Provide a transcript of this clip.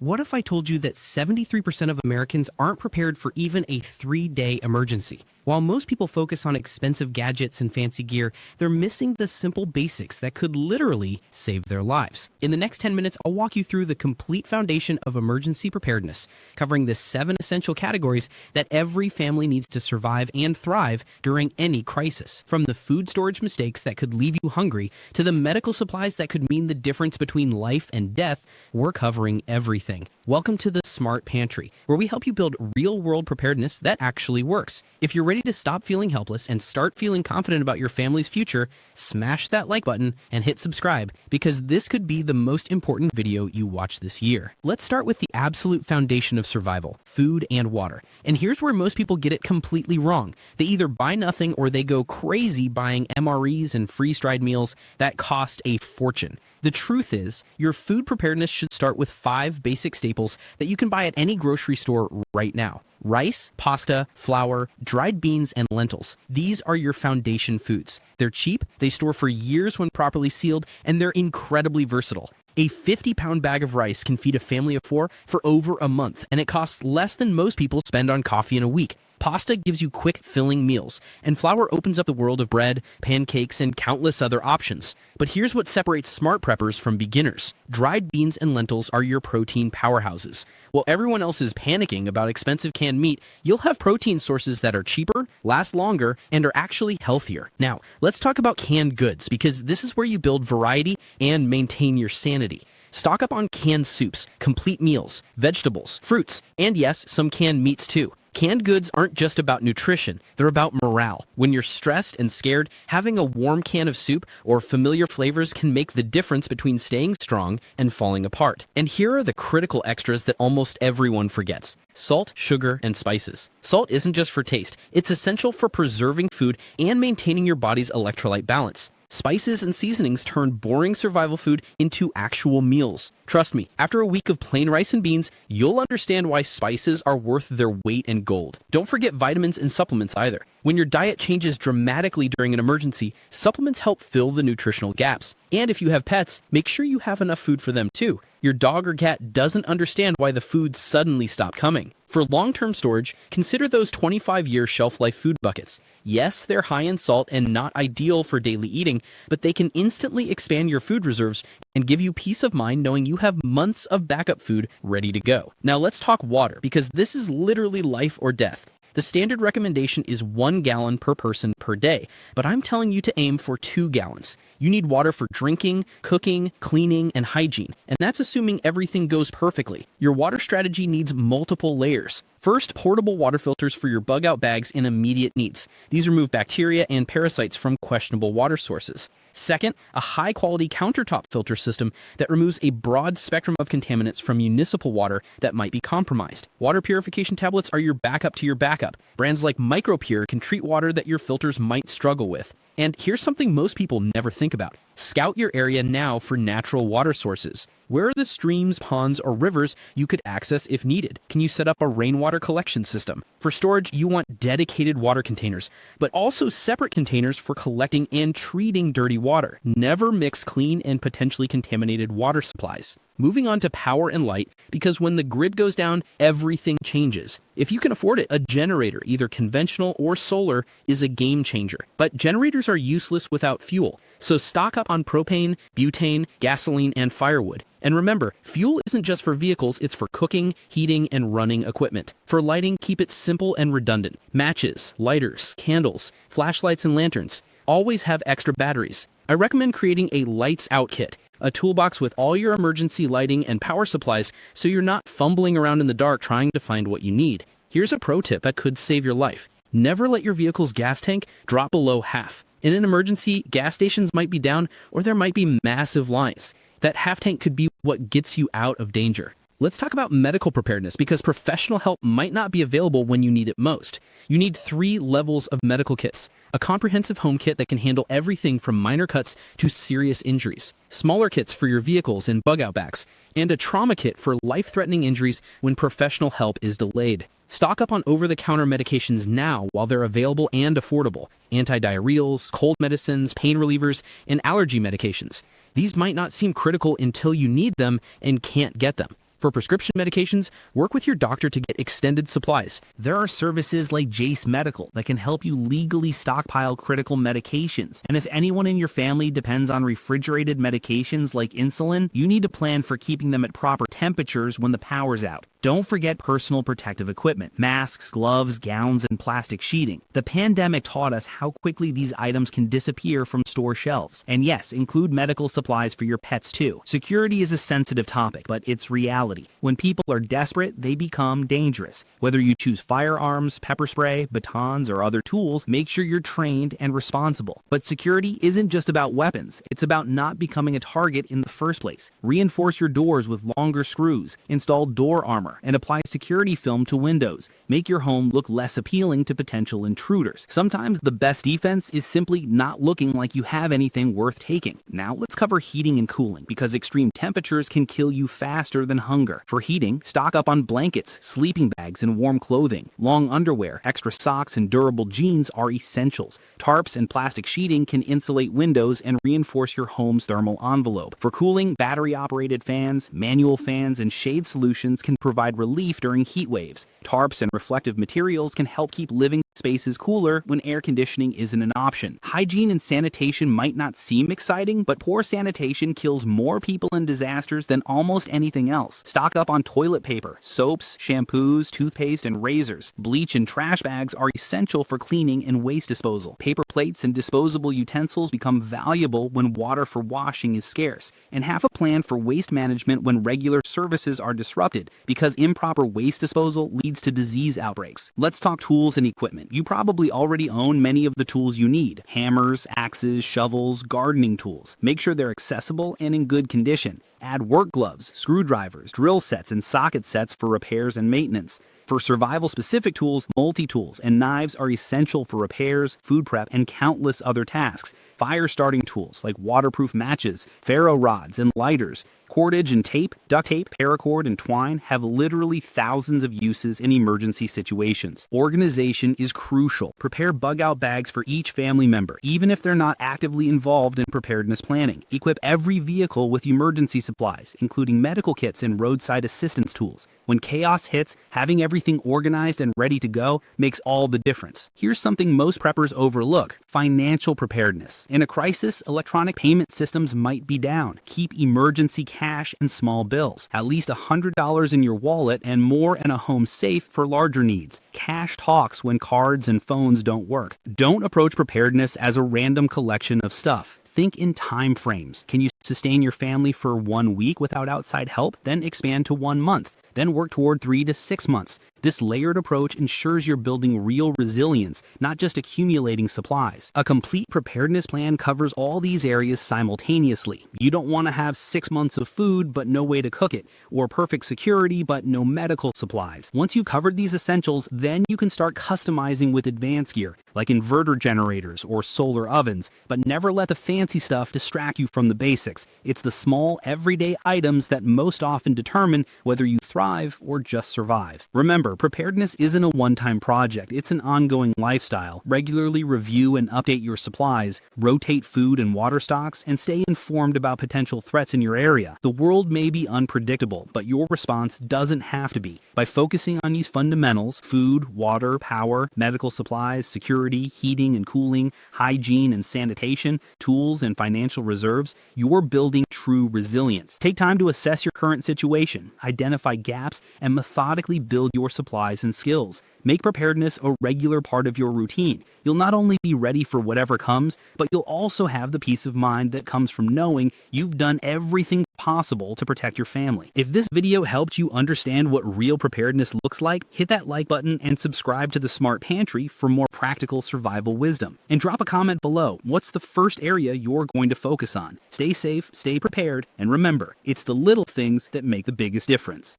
what if I told you that 73% of Americans aren't prepared for even a 3-day emergency? While most people focus on expensive gadgets and fancy gear, they're missing the simple basics that could literally save their lives. In the next 10 minutes, I'll walk you through the complete foundation of emergency preparedness, covering the 7 essential categories that every family needs to survive and thrive during any crisis. From the food storage mistakes that could leave you hungry to the medical supplies that could mean the difference between life and death, we're covering everything. Welcome to the Smart Pantry, where we help you build real-world preparedness that actually works. If you're ready to stop feeling helpless and start feeling confident about your family's future, smash that like button and hit subscribe, because this could be the most important video you watch this year. Let's start with the absolute foundation of survival, food and water. And here's where most people get it completely wrong. They either buy nothing or they go crazy buying MREs and freeze-dried meals that cost a fortune. The truth is, your food preparedness should start with 5 basic staples that you can buy at any grocery store right now. Rice, pasta, flour, dried beans, and lentils. These are your foundation foods. They're cheap, they store for years when properly sealed, and they're incredibly versatile. A 50-pound bag of rice can feed a family of 4 for over a month, and it costs less than most people spend on coffee in a week. Pasta gives you quick, filling meals, and flour opens up the world of bread, pancakes, and countless other options. But here's what separates smart preppers from beginners. Dried beans and lentils are your protein powerhouses. While everyone else is panicking about expensive canned meat, you'll have protein sources that are cheaper, last longer, and are actually healthier. Now, let's talk about canned goods, because this is where you build variety and maintain your sanity. Stock up on canned soups, complete meals, vegetables, fruits, and yes, some canned meats too. Canned goods aren't just about nutrition, they're about morale. When you're stressed and scared, having a warm can of soup or familiar flavors can make the difference between staying strong and falling apart. And here are the critical extras that almost everyone forgets: salt, sugar, and spices. Salt isn't just for taste, it's essential for preserving food and maintaining your body's electrolyte balance. Spices and seasonings turn boring survival food into actual meals. Trust me, after a week of plain rice and beans, you'll understand why spices are worth their weight in gold. Don't forget vitamins and supplements either. When your diet changes dramatically during an emergency, supplements help fill the nutritional gaps. And if you have pets, make sure you have enough food for them too. Your dog or cat doesn't understand why the food suddenly stopped coming. For long-term storage, consider those 25-year shelf-life food buckets. Yes, they're high in salt and not ideal for daily eating, but they can instantly expand your food reserves and give you peace of mind knowing you have months of backup food ready to go. Now let's talk water, because this is literally life or death. The standard recommendation is 1 gallon per person per day, but I'm telling you to aim for 2 gallons. You need water for drinking, cooking, cleaning, and hygiene, and that's assuming everything goes perfectly. Your water strategy needs multiple layers. First, portable water filters for your bug-out bags and immediate needs. These remove bacteria and parasites from questionable water sources. Second, a high-quality countertop filter system that removes a broad spectrum of contaminants from municipal water that might be compromised. Water purification tablets are your backup to your backup. Brands like MicroPure can treat water that your filters might struggle with. And here's something most people never think about. Scout your area now for natural water sources. Where are the streams, ponds, or rivers you could access if needed? Can you set up a rainwater collection system? For storage, you want dedicated water containers, but also separate containers for collecting and treating dirty water. Never mix clean and potentially contaminated water supplies. Moving on to power and light, because when the grid goes down, everything changes. If you can afford it, a generator, either conventional or solar, is a game changer. But generators are useless without fuel, so stock up on propane, butane, gasoline, and firewood. And remember, fuel isn't just for vehicles, it's for cooking, heating, and running equipment. For lighting, keep it simple and redundant. Matches, lighters, candles, flashlights, and lanterns. Always have extra batteries. I recommend creating a lights out kit, a toolbox with all your emergency lighting and power supplies so you're not fumbling around in the dark trying to find what you need. Here's a pro tip that could save your life. Never let your vehicle's gas tank drop below half. In an emergency, gas stations might be down or there might be massive lines. That half tank could be what gets you out of danger. Let's talk about medical preparedness, because professional help might not be available when you need it most. You need 3 levels of medical kits. A comprehensive home kit that can handle everything from minor cuts to serious injuries. Smaller kits for your vehicles and bug-out bags. And a trauma kit for life-threatening injuries when professional help is delayed. Stock up on over-the-counter medications now while they're available and affordable. Antidiarrheals, cold medicines, pain relievers, and allergy medications. These might not seem critical until you need them and can't get them. For prescription medications, work with your doctor to get extended supplies. There are services like Jace Medical that can help you legally stockpile critical medications. And if anyone in your family depends on refrigerated medications like insulin, you need to plan for keeping them at proper temperatures when the power's out. Don't forget personal protective equipment, masks, gloves, gowns, and plastic sheeting. The pandemic taught us how quickly these items can disappear from store shelves. And yes, include medical supplies for your pets too. Security is a sensitive topic, but it's reality. When people are desperate, they become dangerous. Whether you choose firearms, pepper spray, batons, or other tools, make sure you're trained and responsible. But security isn't just about weapons. It's about not becoming a target in the first place. Reinforce your doors with longer screws, install door armor, and apply security film to windows. Make your home look less appealing to potential intruders. Sometimes the best defense is simply not looking like you have anything worth taking. Now let's cover heating and cooling, because extreme temperatures can kill you faster than hunger. For heating, stock up on blankets, sleeping bags, and warm clothing. Long underwear, extra socks, and durable jeans are essentials. Tarps and plastic sheeting can insulate windows and reinforce your home's thermal envelope. For cooling, battery-operated fans, manual fans, and shade solutions can provide relief during heat waves. Tarps and reflective materials can help keep living spaces cooler when air conditioning isn't an option. Hygiene and sanitation might not seem exciting, but poor sanitation kills more people in disasters than almost anything else. Stock up on toilet paper, soaps, shampoos, toothpaste, and razors. Bleach and trash bags are essential for cleaning and waste disposal. Paper plates and disposable utensils become valuable when water for washing is scarce. And have a plan for waste management when regular services are disrupted, because improper waste disposal leads to disease outbreaks. Let's talk tools and equipment. You probably already own many of the tools you need: hammers, axes, shovels, gardening tools. Make sure they're accessible and in good condition. Add work gloves, screwdrivers, drill sets, and socket sets for repairs and maintenance. For survival-specific tools, multi-tools and knives are essential for repairs, food prep, and countless other tasks. Fire-starting tools like waterproof matches, ferro rods, and lighters. Cordage and tape, duct tape, paracord, and twine have literally thousands of uses in emergency situations. Organization is crucial. Prepare bug-out bags for each family member, even if they're not actively involved in preparedness planning. Equip every vehicle with emergency supplies, including medical kits and roadside assistance tools. When chaos hits, having everything organized and ready to go makes all the difference. Here's something most preppers overlook: financial preparedness. In a crisis, electronic payment systems might be down. Keep emergency cash and small bills. At least $100 in your wallet and more in a home safe for larger needs. Cash talks when cards and phones don't work. Don't approach preparedness as a random collection of stuff. Think in time frames. Can you sustain your family for 1 week without outside help? Then expand to 1 month. Then work toward 3 to 6 months. This layered approach ensures you're building real resilience, not just accumulating supplies. A complete preparedness plan covers all these areas simultaneously. You don't want to have 6 months of food but no way to cook it, or perfect security but no medical supplies. Once you've covered these essentials, then you can start customizing with advanced gear, like inverter generators or solar ovens, but never let the fancy stuff distract you from the basics. It's the small, everyday items that most often determine whether you thrive or just survive. Remember, preparedness isn't a one-time project. It's an ongoing lifestyle. Regularly review and update your supplies, rotate food and water stocks, and stay informed about potential threats in your area. The world may be unpredictable, but your response doesn't have to be. By focusing on these fundamentals: food, water, power, medical supplies, security, heating and cooling, hygiene and sanitation, tools and financial reserves, you're building true resilience. Take time to assess your current situation, identify gaps, and methodically build your supplies and skills. Make preparedness a regular part of your routine. You'll not only be ready for whatever comes, but you'll also have the peace of mind that comes from knowing you've done everything possible to protect your family. If this video helped you understand what real preparedness looks like, hit that like button and subscribe to the Smart Pantry for more practical survival wisdom. And drop a comment below. What's the first area you're going to focus on? Stay safe, stay prepared, and remember, it's the little things that make the biggest difference.